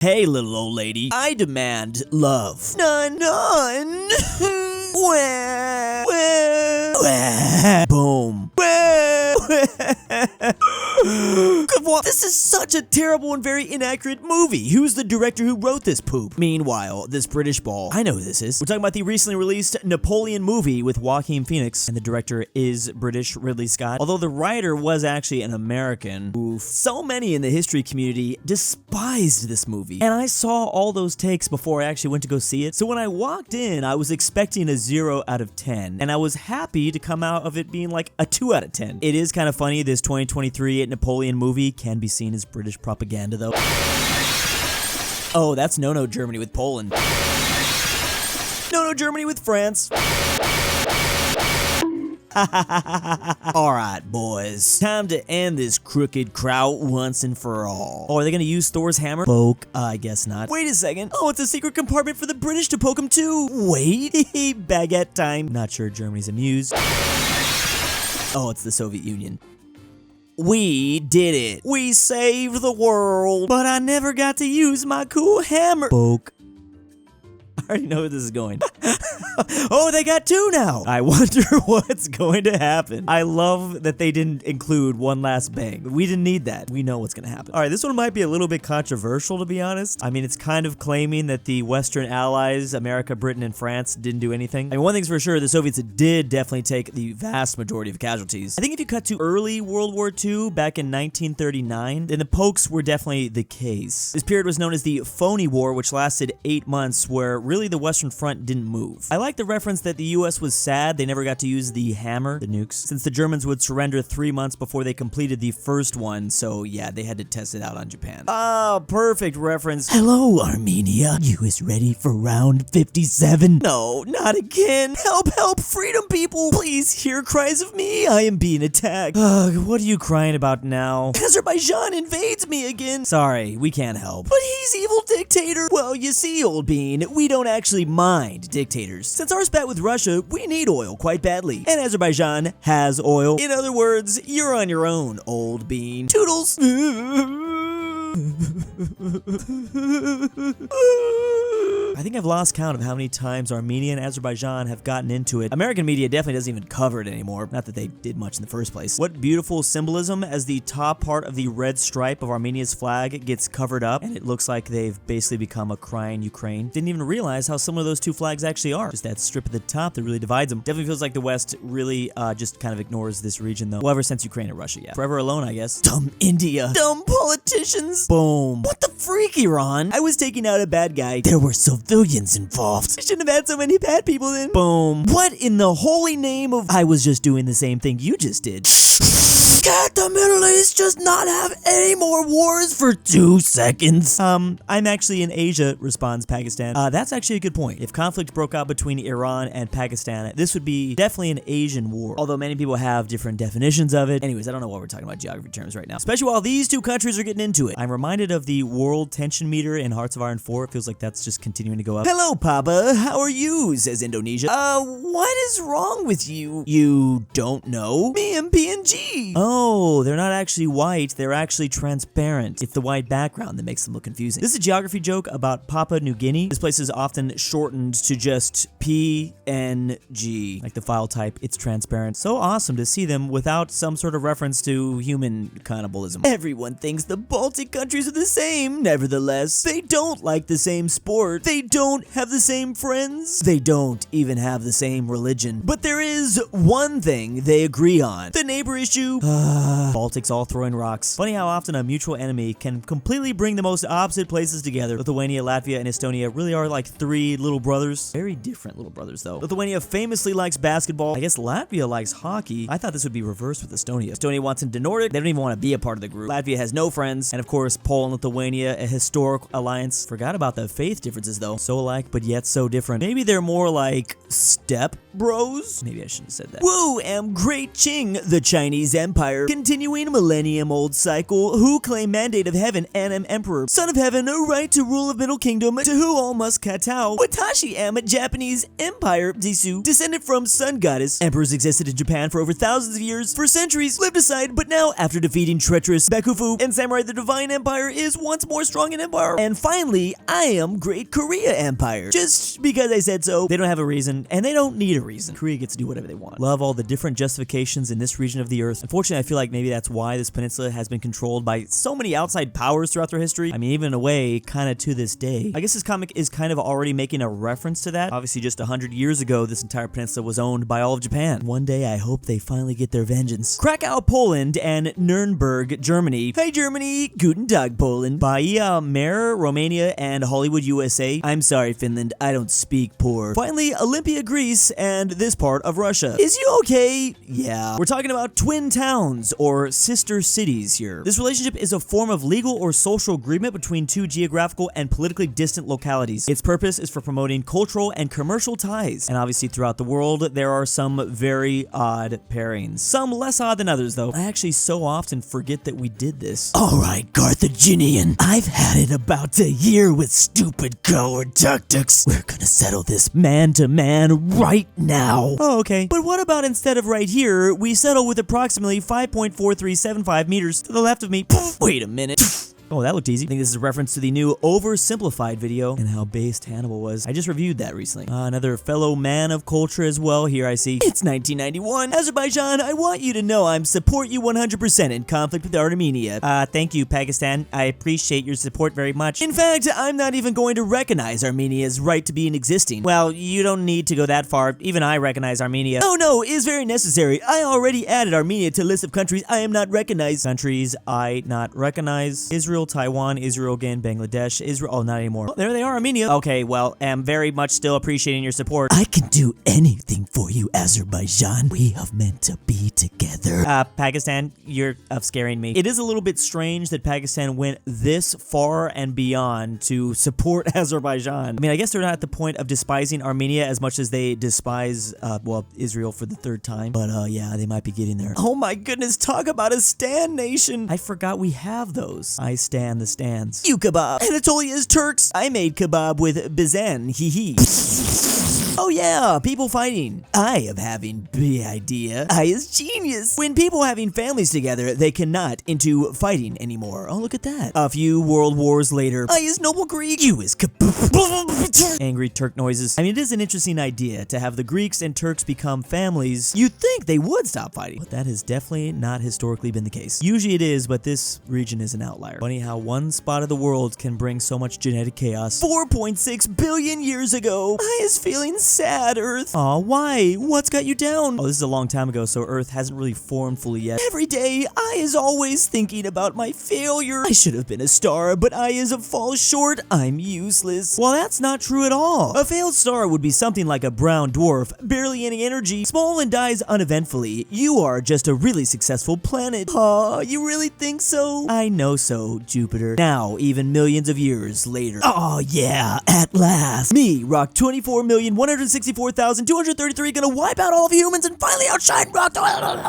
Hey, little old lady, I demand love. None. Boom. This is such a terrible and very inaccurate movie. Who's the director who wrote this poop? Meanwhile, this British ball. I know who this is. We're talking about the recently released Napoleon movie with Joaquin Phoenix, and the director is British Ridley Scott. Although the writer was actually an American. Oof. So many in the history community despised this movie. And I saw all those takes before I actually went to go see it. So when I walked in, I was expecting a 0 out of 10. And I was happy to come out of it being like a 2 out of 10. It is kind of funny, this 2023 Napoleon movie can be seen as British propaganda though. Oh, that's no Germany with Poland. No Germany with France. Alright, boys. Time to end this crooked kraut once and for all. Oh, are they gonna use Thor's hammer? Poke? I guess not. Wait a second. Oh, it's a secret compartment for the British to poke him too. Wait. Baguette time. Not sure Germany's amused. Oh, it's the Soviet Union. We did it. We saved the world. But I never got to use my cool hammer. Poke. I already know where this is going. Oh, they got 2 now. I wonder what's going to happen. I love that they didn't include one last bang. We didn't need that. We know what's going to happen. All right, this one might be a little bit controversial, to be honest. I mean, it's kind of claiming that the Western allies, America, Britain, and France, didn't do anything. I mean, one thing's for sure, the Soviets did definitely take the vast majority of casualties. I think if you cut to early World War II, back in 1939, then the pokes were definitely the case. This period was known as the Phony War, which lasted 8 months, where really the Western Front didn't move. I like the reference that the US was sad they never got to use the hammer, the nukes, since the Germans would surrender 3 months before they completed the first one, so yeah, they had to test it out on Japan. Ah, perfect reference. Hello, Armenia. You is ready for round 57? No, not again. Help, freedom people. Please hear cries of me. I am being attacked. Ugh, what are you crying about now? Azerbaijan invades me again. Sorry, we can't help. But he's evil dictator. Well, you see, old bean, we don't actually mind dictators. Since our spat with Russia, we need oil quite badly. And Azerbaijan has oil. In other words, you're on your own, old bean. Toodles! I think I've lost count of how many times Armenia and Azerbaijan have gotten into it. American media definitely doesn't even cover it anymore. Not that they did much in the first place. What beautiful symbolism as the top part of the red stripe of Armenia's flag gets covered up and it looks like they've basically become a crying Ukraine. Didn't even realize how similar those two flags actually are. Just that strip at the top that really divides them. Definitely feels like the West really just kind of ignores this region though. Well, ever since Ukraine and Russia, yeah. Forever alone, I guess. Dumb India. Dumb politicians. Boom. What the freak, Iran? I was taking out a bad guy. There were civilians involved. I shouldn't have had so many bad people then. Boom. What in the holy name of... I was just doing the same thing you just did. Can't the Middle East just not have any more wars for 2 seconds? I'm actually in Asia, responds Pakistan. That's actually a good point. If conflict broke out between Iran and Pakistan, this would be definitely an Asian war. Although many people have different definitions of it. Anyways, I don't know what we're talking about geography terms right now. Especially while these two countries are getting into it. I'm reminded of the world tension meter in Hearts of Iron 4. It feels like that's just continuing to go up. Hello, Papa. How are you? Says Indonesia. What is wrong with you? You don't know? Me and PNG. Oh, they're not actually white, they're actually transparent. It's the white background that makes them look confusing. This is a geography joke about Papua New Guinea. This place is often shortened to just PNG, like the file type. It's transparent. So awesome to see them without some sort of reference to human cannibalism. Everyone thinks the Baltic countries are the same. Nevertheless, they don't like the same sport. They don't have the same friends. They don't even have the same religion. But there is one thing they agree on. The neighbor issue. Baltics all throwing rocks. Funny how often a mutual enemy can completely bring the most opposite places together. Lithuania, Latvia, and Estonia really are like 3 little brothers. Very different little brothers though. Lithuania famously likes basketball. I guess Latvia likes hockey. I thought this would be reversed with Estonia. Estonia wants into Nordic. They don't even want to be a part of the group. Latvia has no friends. And of course, Poland, Lithuania, a historic alliance. Forgot about the faith differences though. So alike, but yet so different. Maybe they're more like step, bros? Maybe I shouldn't have said that. Woo, am Great Qing, the Chinese Empire, continuing millennium-old cycle, who claim mandate of heaven and am emperor. Son of heaven, a right to rule of middle kingdom, to who all must kowtow. Watashi am Japanese Empire, Zisu, descended from sun goddess. Emperors existed in Japan for over thousands of years, for centuries, lived aside, but now, after defeating treacherous Bakufu and Samurai, the Divine Empire is once more strong in empire. And finally, I am Great Korea Empire. Just because I said so. They don't have a reason, and they don't need a reason. Korea gets to do whatever they want. Love all the different justifications in this region of the earth. Unfortunately, I feel like maybe that's why this peninsula has been controlled by so many outside powers throughout their history. I mean, even in a way, kind of to this day. I guess this comic is kind of already making a reference to that. Obviously, just 100 years ago, this entire peninsula was owned by all of Japan. One day, I hope they finally get their vengeance. Krakow, Poland, and Nuremberg, Germany. Hey, Germany. Guten Tag, Poland. Bahia, Mare, Romania, and Hollywood, USA. I'm sorry, Finland. I don't speak poor. Finally, Olympia, Greece, and this part of Russia. Is you okay? Yeah. We're talking about twin towns, or sister cities here. This relationship is a form of legal or social agreement between two geographical and politically distant localities. Its purpose is for promoting cultural and commercial ties. And obviously, throughout the world, there are some very odd pairings. Some less odd than others, though. I actually so often forget that we did this. Alright, Carthaginian. I've had it about a year with stupid coward tactics. We're gonna settle this man to man right now. Oh, okay. But what about instead of right here, we settle with approximately 5.4375 meters to the left of me? Wait a minute. Oh, that looked easy. I think this is a reference to the new oversimplified video and how based Hannibal was. I just reviewed that recently. Another fellow man of culture as well. Here I see. It's 1991. Azerbaijan, I want you to know I'm support you 100% in conflict with Armenia. Thank you, Pakistan. I appreciate your support very much. In fact, I'm not even going to recognize Armenia's right to be in existing. Well, you don't need to go that far. Even I recognize Armenia. Oh no, is very necessary. I already added Armenia to a list of countries I am not recognized. Countries I not recognize. Israel, Taiwan, Israel again, Bangladesh, Israel. Oh, not anymore. Oh, there they are, Armenia. Okay, well, am very much still appreciating your support. I can do anything for you, Azerbaijan. We have meant to be together. Pakistan, you're scaring me. It is a little bit strange that Pakistan went this far and beyond to support Azerbaijan. I mean, I guess they're not at the point of despising Armenia as much as they despise, well, Israel for the third time. But, yeah, they might be getting there. Oh my goodness, talk about a stan nation. I forgot we have those. I stand the stands. You kebab. Anatolia's Turks. I made kebab with Bizan. Hee hee. Oh yeah, people fighting. I am having the idea. I is genius. When people having families together, they cannot into fighting anymore. Oh, look at that. A few world wars later, I is noble Greek. You is angry Turk noises. I mean, it is an interesting idea to have the Greeks and Turks become families. You'd think they would stop fighting, but that has definitely not historically been the case. Usually it is, but this region is an outlier. Funny how one spot of the world can bring so much genetic chaos. 4.6 billion years ago, I is feeling sad, Earth. Aw, why? What's got you down? Oh, this is a long time ago, so Earth hasn't really formed fully yet. Every day, I is always thinking about my failure. I should have been a star, but I is a fall short. I'm useless. Well, that's not true at all. A failed star would be something like a brown dwarf, barely any energy, small and dies uneventfully. You are just a really successful planet. Aw, you really think so? I know so, Jupiter. Now, even millions of years later. Oh yeah, at last. Me, Rock 24,164,233, gonna wipe out all of humans and finally outshine Rock.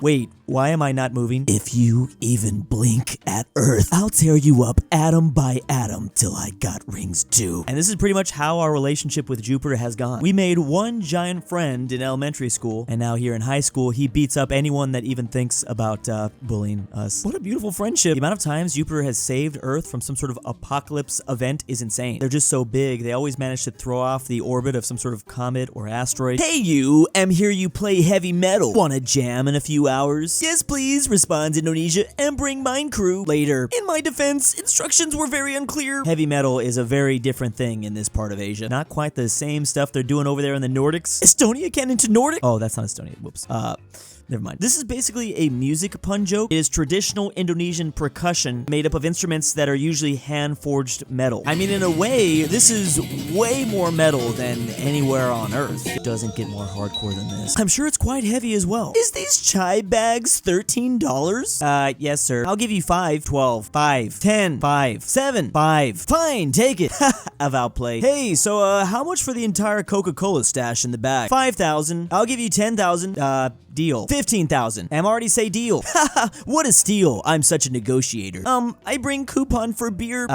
Wait, why am I not moving? If you even blink at Earth, I'll tear you up atom by atom till I got rings too. And this is pretty much how our relationship with Jupiter has gone. We made one giant friend in elementary school, and now here in high school, he beats up anyone that even thinks about bullying us. What a beautiful friendship. The amount of times Jupiter has saved Earth from some sort of apocalypse event is insane. They're just so big, they always manage to throw off the orbit of some sort of comet or asteroid. Hey you, am here you play heavy metal. Wanna jam in a few hours? Yes please, responds Indonesia, and bring mine crew later. In my defense, instructions were very unclear. Heavy metal is a very different thing in this part of Asia. Not quite the same stuff they're doing over there in the Nordics. Estonia can into Nordic? Oh, that's not Estonia, whoops. Never mind. This is basically a music pun joke. It is traditional Indonesian percussion made up of instruments that are usually hand-forged metal. I mean, in a way, this is way more metal than anywhere on Earth. It doesn't get more hardcore than this. I'm sure it's quite heavy as well. Is these chai bags $13? Yes, sir. I'll give you 5, 12, 5, 10, 5, 7, 5. Fine, take it. I've outplayed. Hey, so, how much for the entire Coca-Cola stash in the bag? 5,000. I'll give you 10,000. Deal. 15,000. I'm already say deal. Haha, what a steal. I'm such a negotiator. I bring coupon for beer.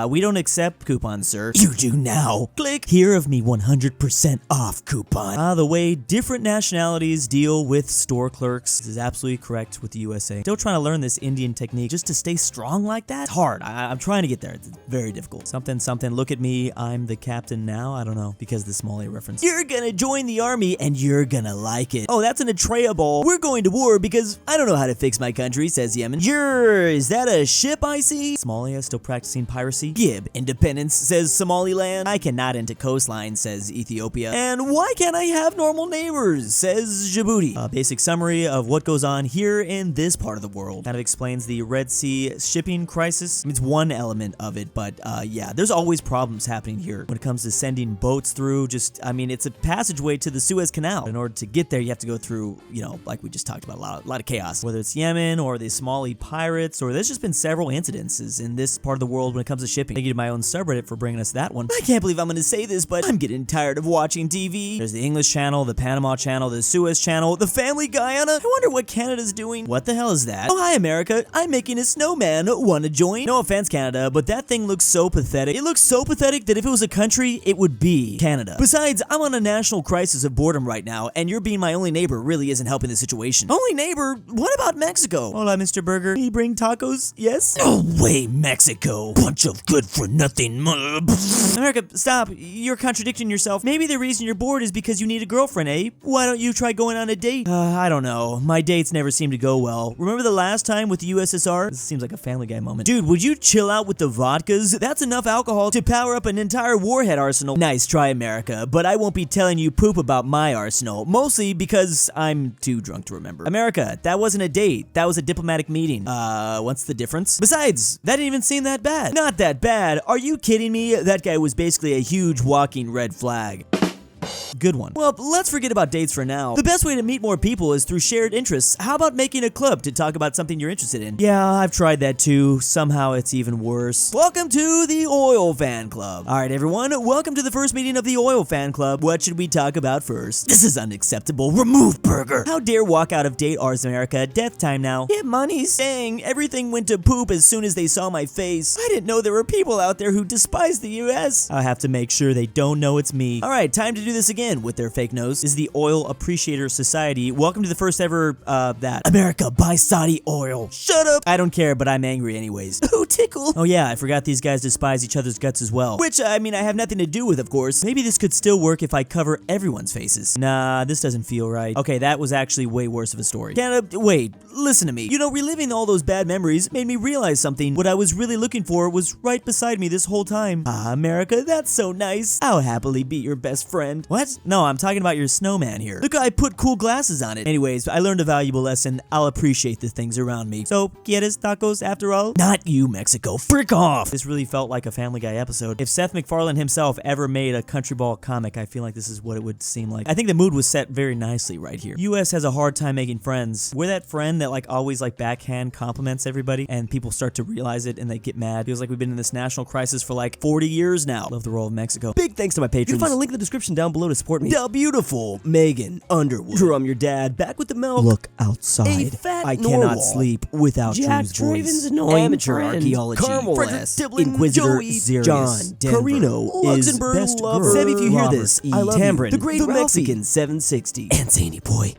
We don't accept coupons, sir. You do now. Click. Hear of me 100% off coupon. The way different nationalities deal with store clerks is absolutely correct with the USA. Still trying to learn this Indian technique just to stay strong like that? It's hard. I'm trying to get there. It's very difficult. Something, look at me. I'm the captain now. I don't know. Because of the small A reference. You're gonna join the army and you're gonna like it. Oh, that's an Atreya ball. We're going to war because I don't know how to fix my country, says Yemen. Is that a ship I see? Somalia still practicing piracy. Gib, independence, says Somaliland. I cannot enter coastline, says Ethiopia. And why can't I have normal neighbors, says Djibouti. A basic summary of what goes on here in this part of the world. Kind of explains the Red Sea shipping crisis. I mean, it's one element of it, but yeah, there's always problems happening here when it comes to sending boats through. I mean, it's a passageway to the Suez Canal. In order to get there, you have to go through, you know, like we just talked about, a lot of chaos. Whether it's Yemen or the Somali pirates, or there's just been several incidences in this part of the world when it comes to shipping. Thank you to my own subreddit for bringing us that one. I can't believe I'm gonna say this, but I'm getting tired of watching TV. There's the English channel, the Panama channel, the Suez channel, the Family Guyana. I wonder what Canada's doing. What the hell is that? Oh, hi, America. I'm making a snowman. Wanna join? No offense, Canada, but that thing looks so pathetic. It looks so pathetic that if it was a country, it would be Canada. Besides, I'm on a national crisis of boredom right now, and you're being my only neighbor really isn't helping the situation. Only neighbor? What about Mexico? Hola, Mr. Burger. Can you bring tacos? Yes? No way, Mexico. Bunch of good-for-nothing America, stop. You're contradicting yourself. Maybe the reason you're bored is because you need a girlfriend, eh? Why don't you try going on a date? I don't know. My dates never seem to go well. Remember the last time with the USSR? This seems like a Family Guy moment. Dude, would you chill out with the vodkas? That's enough alcohol to power up an entire warhead arsenal. Nice try, America, but I won't be telling you poop about my arsenal. Mostly because I'm too drunk to remember. America, that wasn't a date. That was a diplomatic meeting. What's the difference? Besides, that didn't even seem that bad. Not that bad. Are you kidding me? That guy was basically a huge walking red flag. Good one. Well, let's forget about dates for now. The best way to meet more people is through shared interests. How about making a club to talk about something you're interested in? Yeah, I've tried that too. Somehow it's even worse. Welcome to the Oil Fan Club. Alright everyone, welcome to the first meeting of the Oil Fan Club. What should we talk about first? This is unacceptable. Remove burger. How dare walk out of date Ars America. Death time now. Get money. Dang, everything went to poop as soon as they saw my face. I didn't know there were people out there who despise the US. I'll have to make sure they don't know it's me. Alright, time to do this again with their fake nose. This is the Oil Appreciator Society. Welcome to the first ever, America, buy Saudi oil. Shut up! I don't care, but I'm angry anyways. Oh, tickle! Oh yeah, I forgot these guys despise each other's guts as well. Which, I mean, I have nothing to do with, of course. Maybe this could still work if I cover everyone's faces. Nah, this doesn't feel right. Okay, that was actually way worse of a story. Canada, wait, listen to me. You know, reliving all those bad memories made me realize something. What I was really looking for was right beside me this whole time. Ah, America, that's so nice. I'll happily be your best friend. What? No, I'm talking about your snowman here. Look, I put cool glasses on it. Anyways, I learned a valuable lesson. I'll appreciate the things around me. So, ¿quieres tacos after all? Not you, Mexico. Frick off! This really felt like a Family Guy episode. If Seth MacFarlane himself ever made a Countryballs comic, I feel like this is what it would seem like. I think the mood was set very nicely right here. US has a hard time making friends. We're that friend that always backhand compliments everybody and people start to realize it and they get mad. Feels like we've been in this national crisis for 40 years now. Love the role of Mexico. Big thanks to my patrons. You can find a link in the description down below to support me. The beautiful Megan Underwood. Drum your dad back with the milk. Look outside. I cannot sleep without Drew's voice. Amateur archaeology. Fredrik Tibblin. InquisitorXarius. JohnDenver. KirinoIsBestGirl. Sebby, if you hear this. Tamron. The Great Mexican 760. And ZaneyBoi.